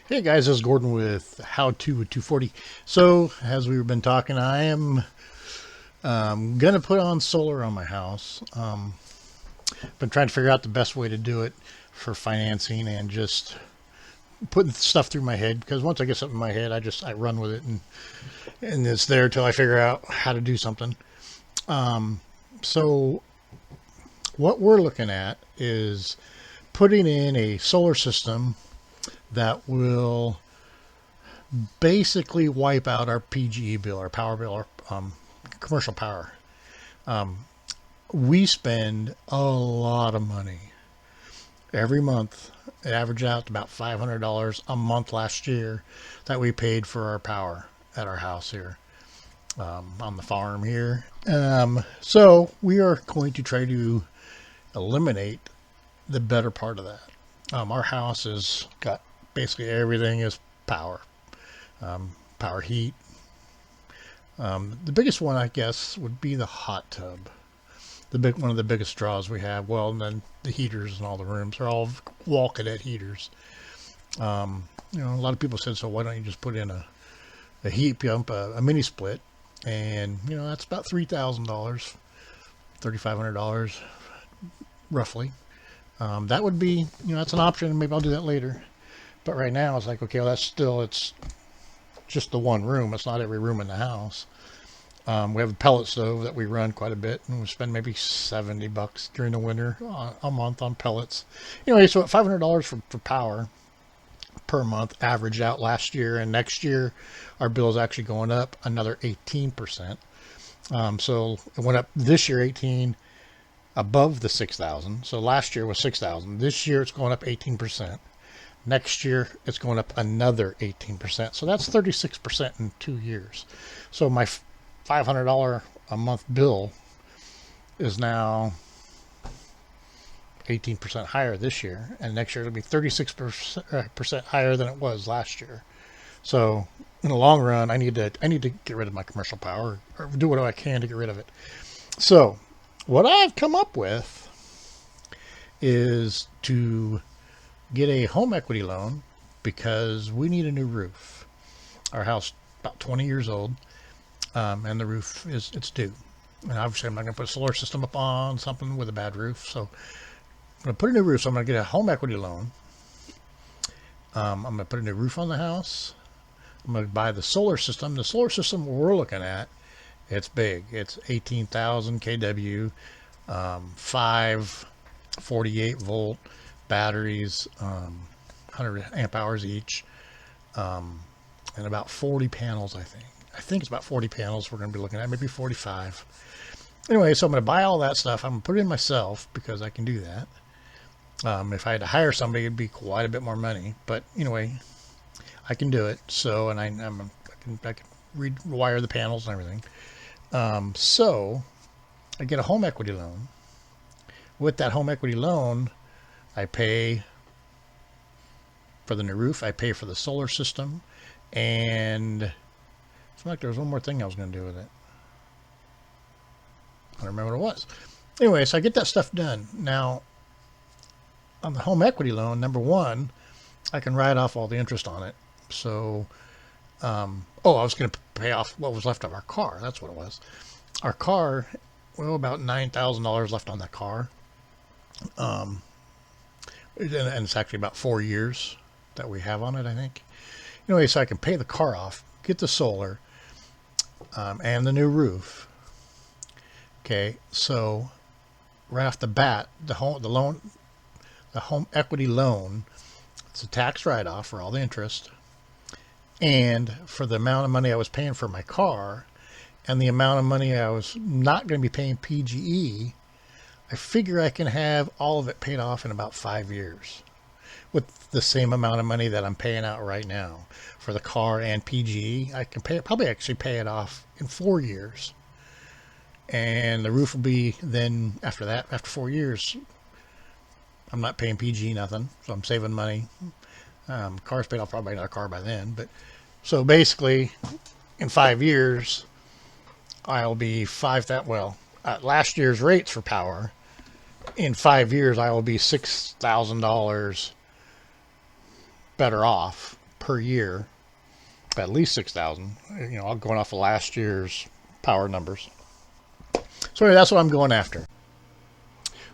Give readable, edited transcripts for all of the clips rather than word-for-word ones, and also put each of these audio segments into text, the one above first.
Hey guys, this is Gordon with How To with 240. So, as we've been talking, I am gonna put on solar on my house. Been trying to figure out the best way to do it for financing and just putting stuff through my head, because once I get something in my head, I run with it, and it's there till I figure out how to do something. So what we're looking at is putting in a solar system that will basically wipe out our PGE bill, our power bill, our commercial power. We spend a lot of money every month. It averaged out to about $500 a month last year that we paid for our power at our house here, on the farm here. So we are going to try to eliminate the better part of that. Our house has got basically everything is power, power heat. The biggest one, I guess, would be the hot tub. One of the biggest draws we have. Well, and then the heaters in all the rooms are all wall cadet heaters. A lot of people said, so why don't you just put in a heat pump, a mini split, and that's about $3,000, $3,500 roughly. That would be, that's an option. Maybe I'll do that later. But right now it's like, okay, well, it's just the one room. It's not every room in the house. We have a pellet stove that we run quite a bit, and we spend maybe $70 during the winter a month on pellets. Anyway, so at $500 for power per month, averaged out last year, and next year our bill is actually going up another 18%. So it went up this year 18 above the 6,000. So last year was 6,000. This year it's going up 18%. Next year it's going up another 18%. So that's 36% in 2 years. So my $500 a month bill is now 18% higher this year, and next year it'll be 36% higher than it was last year. So in the long run, I need to get rid of my commercial power, or do what I can to get rid of it. So what I've come up with is to get a home equity loan, because we need a new roof. Our house about 20 years old, and the roof it's due. And obviously I'm not going to put a solar system up on something with a bad roof, so I'm going to put a new roof. So I'm going to get a home equity loan. I'm going to put a new roof on the house. I'm going to buy the solar system. The solar system we're looking at, it's big. It's 18,000 kW, 5 48 volt batteries, 100 amp hours each, and about 40 panels, I think. I think it's about 40 panels we're going to be looking at, maybe 45. Anyway, so I'm going to buy all that stuff. I'm going to put it in myself because I can do that. If I had to hire somebody, it'd be quite a bit more money. But anyway, I can do it. So, and I can rewire the panels and everything. So I get a home equity loan. With that home equity loan, I pay for the new roof. I pay for the solar system, and it's like there was one more thing I was going to do with it. I don't remember what it was. Anyway, so I get that stuff done. Now, on the home equity loan, number one, I can write off all the interest on it. So, I was going to pay off what was left of our car. That's what it was. Our car, well, about $9,000 left on that car. And it's actually about 4 years that we have on it, I think. Anyway, so I can pay the car off, get the solar, and the new roof. Okay, so right off the bat, the home equity loan, it's a tax write-off for all the interest, and for the amount of money I was paying for my car, and the amount of money I was not going to be paying PGE, I figure I can have all of it paid off in about 5 years with the same amount of money that I'm paying out right now for the car and PGE. I can probably actually pay it off in 4 years. And the roof will be then, after that, after 4 years, I'm not paying PG nothing, so I'm saving money. Car's paid off, probably not a car by then, but so basically, in 5 years, I'll be at last year's rates for power. In 5 years, I will be $6,000 better off per year, at least 6,000. You know, I'm going off of last year's power numbers. So anyway, that's what I'm going after.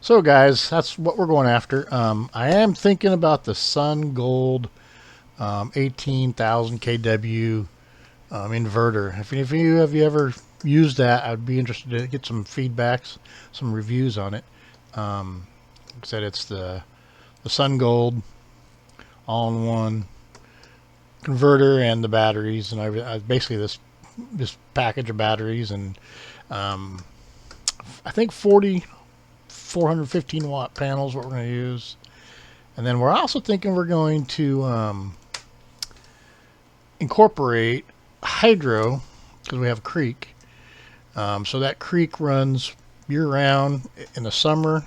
So guys, that's what we're going after. I am thinking about the Sungold 18,000 kW inverter. If you have you ever used that, I'd be interested to get some feedbacks, some reviews on it. Like I said, it's the Sungold all-in-one converter and the batteries, and I basically this package of batteries, and I think 415 watt panels what we're going to use. And then we're also thinking we're going to incorporate hydro, because we have a creek. So that creek runs year round. In the summer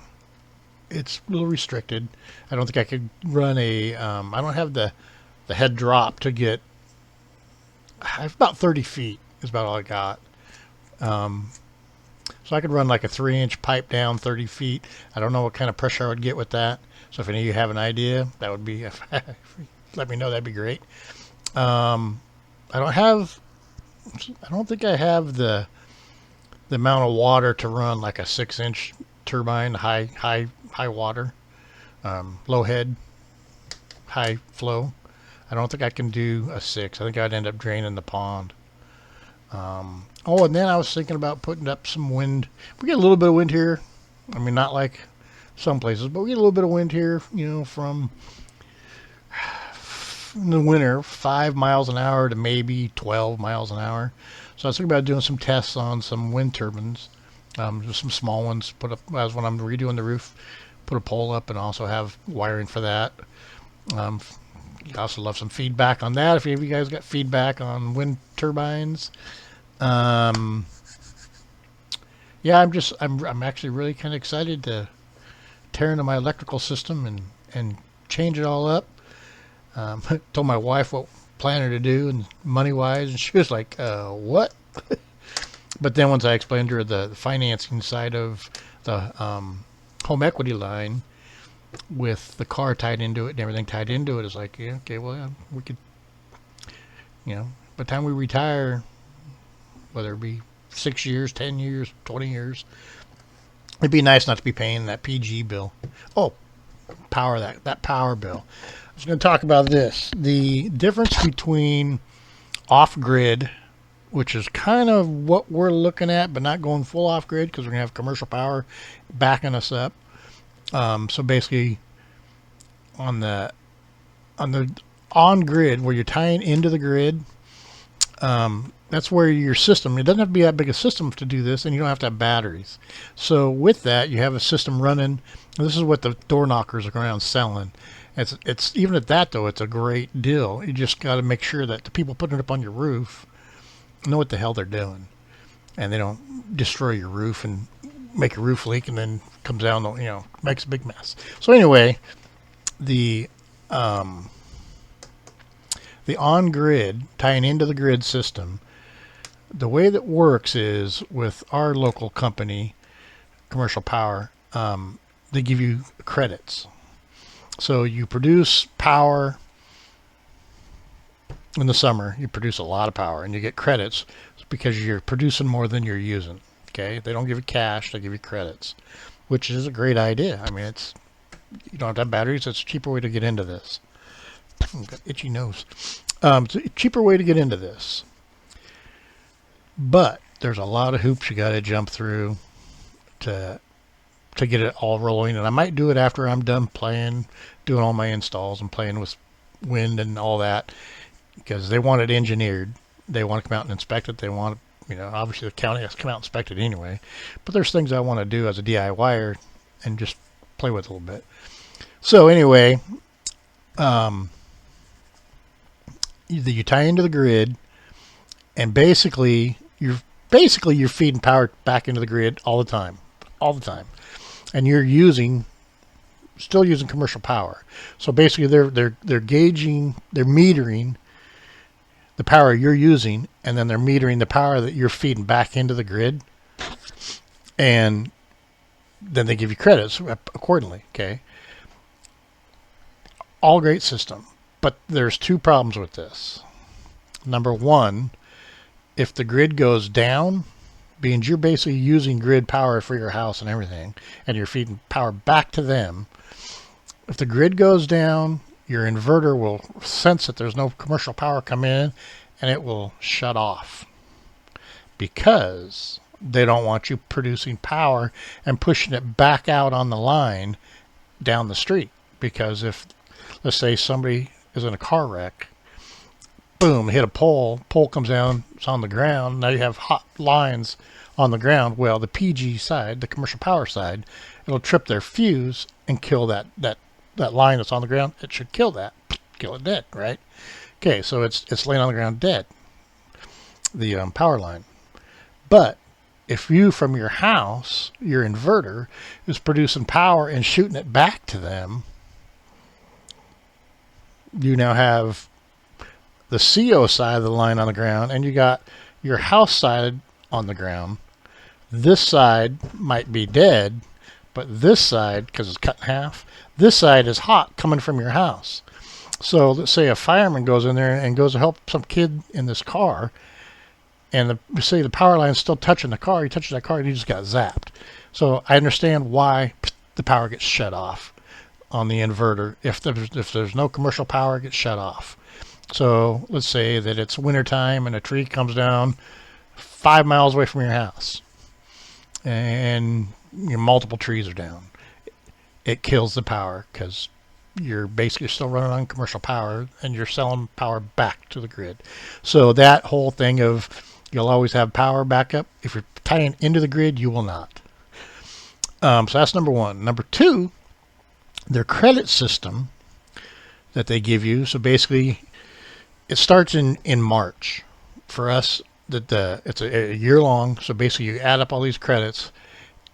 it's a little restricted. I don't think I could run a I don't have the head drop to get. I have about 30 feet is about all I got. So I could run like a 3-inch pipe down 30 feet. I don't know what kind of pressure I would get with that. So if any of you have an idea, that would be, let me know, that'd be great. I don't think I have the amount of water to run like a 6-inch turbine, high water, low head, high flow. I don't think I can do a 6. I think I'd end up draining the pond. Oh, and then I was thinking about putting up some wind. We get a little bit of wind here. I mean, not like some places, but we get a little bit of wind here, you know, from in the winter, 5 miles an hour to maybe 12 miles an hour. So I was thinking about doing some tests on some wind turbines, just some small ones. Put up as when I'm redoing the roof, put a pole up, and also have wiring for that. I also love some feedback on that. If any of you guys got feedback on wind turbines, yeah, I'm actually really kind of excited to tear into my electrical system and change it all up. Told my wife what planning to do and money wise, and she was like, "What?" But then once I explained to her the financing side of the home equity line with the car tied into it and everything tied into it, it's like, yeah, okay, well, yeah, we could, you know, by the time we retire, whether it be 6 years, 10 years, 20 years, it'd be nice not to be paying that PG bill. Oh, that power bill. I was going to talk about this. The difference between off-grid, which is kind of what we're looking at, but not going full off-grid because we're going to have commercial power backing us up. So basically, on the on-grid, where you're tying into the grid, that's where your system, it doesn't have to be that big a system to do this, and you don't have to have batteries. So with that, you have a system running. This is what the door knockers are around selling. It's even at that though, it's a great deal. You just got to make sure that the people putting it up on your roof know what the hell they're doing, and they don't destroy your roof and make a roof leak and then comes down, you know, makes a big mess. So anyway, the on-grid, tying into the grid system, the way that works is with our local company, Commercial Power, they give you credits. So you produce power in the summer, you produce a lot of power, and you get credits because you're producing more than you're using. Okay, they don't give you cash, they give you credits, which is a great idea. I mean, you don't have to have batteries. It's a cheaper way to get into this. I've got itchy nose. It's a cheaper way to get into this, but there's a lot of hoops you got to jump through to get it all rolling. And I might do it after I'm done doing all my installs and playing with wind and all that, because they want it engineered. They want to come out and inspect it. They want, you know, obviously the county has to come out and inspect it anyway. But there's things I want to do as a DIYer and just play with a little bit. So anyway, you tie into the grid, and basically you're feeding power back into the grid all the time, and you're still using commercial power. So basically they're metering the power you're using, and then they're metering the power that you're feeding back into the grid, and then they give you credits accordingly. Okay, all great system, But there's two problems with this. Number one, if the grid goes down, being you're basically using grid power for your house and everything, and you're feeding power back to them, if the grid goes down, your inverter will sense that there's no commercial power come in, and it will shut off, because they don't want you producing power and pushing it back out on the line down the street. Because if, let's say, somebody is in a car wreck, boom, hit a pole comes down, it's on the ground, now you have hot lines on the ground. Well, the PG side, the commercial power side, it'll trip their fuse and kill that line that's on the ground. It should kill that, kill it dead, right? Okay, so it's laying on the ground dead, the power line. But if you, from your house, your inverter is producing power and shooting it back to them, you now have the CO side of the line on the ground, and you got your house side on the ground. This side might be dead, but this side, because it's cut in half, this side is hot coming from your house. So let's say a fireman goes in there and goes to help some kid in this car, and say the power line is still touching the car. He touches that car and he just got zapped. So I understand why the power gets shut off on the inverter. If there's no commercial power, it gets shut off. So let's say that it's wintertime and a tree comes down 5 miles away from your house, and multiple trees are down. It kills the power, because you're basically still running on commercial power and you're selling power back to the grid. So that whole thing of you'll always have power backup, if you're tying into the grid, you will not. So that's number one. Number two, their credit system that they give you. So basically, it starts in March. For us, it's a year long. So basically, you add up all these credits,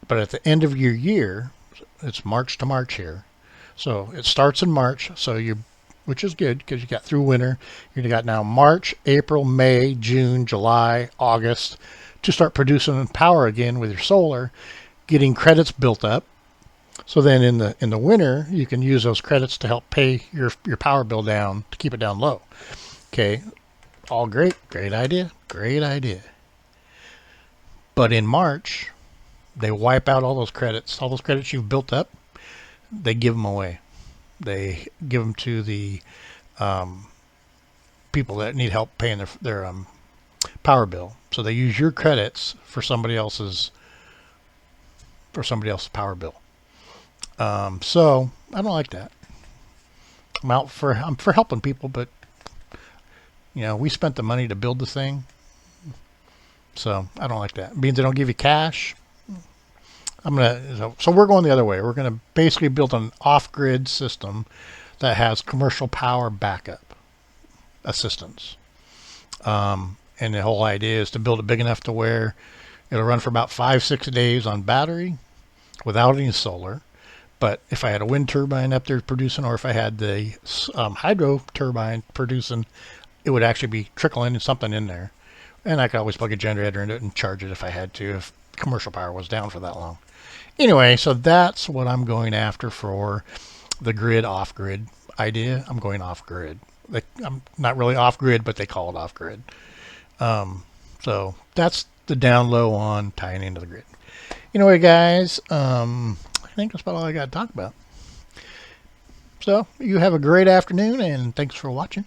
but at the end of your year, it's March to March here. So it starts in March. So which is good, because you got through winter. You got now March, April, May, June, July, August to start producing power again with your solar, getting credits built up. So then in the winter, you can use those credits to help pay your power bill down, to keep it down low. Okay, all great idea. But in March, they wipe out all those credits you've built up. They give them away. They give them to the people that need help paying their power bill. So they use your credits for somebody else's power bill. So I don't like that. I'm for helping people, but we spent the money to build the thing. So I don't like that. It means they don't give you cash. So we're going the other way. We're going to basically build an off-grid system that has commercial power backup assistance. And the whole idea is to build it big enough to where it'll run for about 5-6 days on battery without any solar. But if I had a wind turbine up there producing, or if I had the hydro turbine producing, it would actually be trickling something in there. And I could always plug a generator into it and charge it if I had to, if commercial power was down for that long. Anyway, so that's what I'm going after for the grid off-grid idea. I'm going off-grid. I'm not really off-grid, but they call it off-grid. So that's the down low on tying into the grid. Anyway, guys, I think that's about all I got to talk about. So you have a great afternoon, and thanks for watching.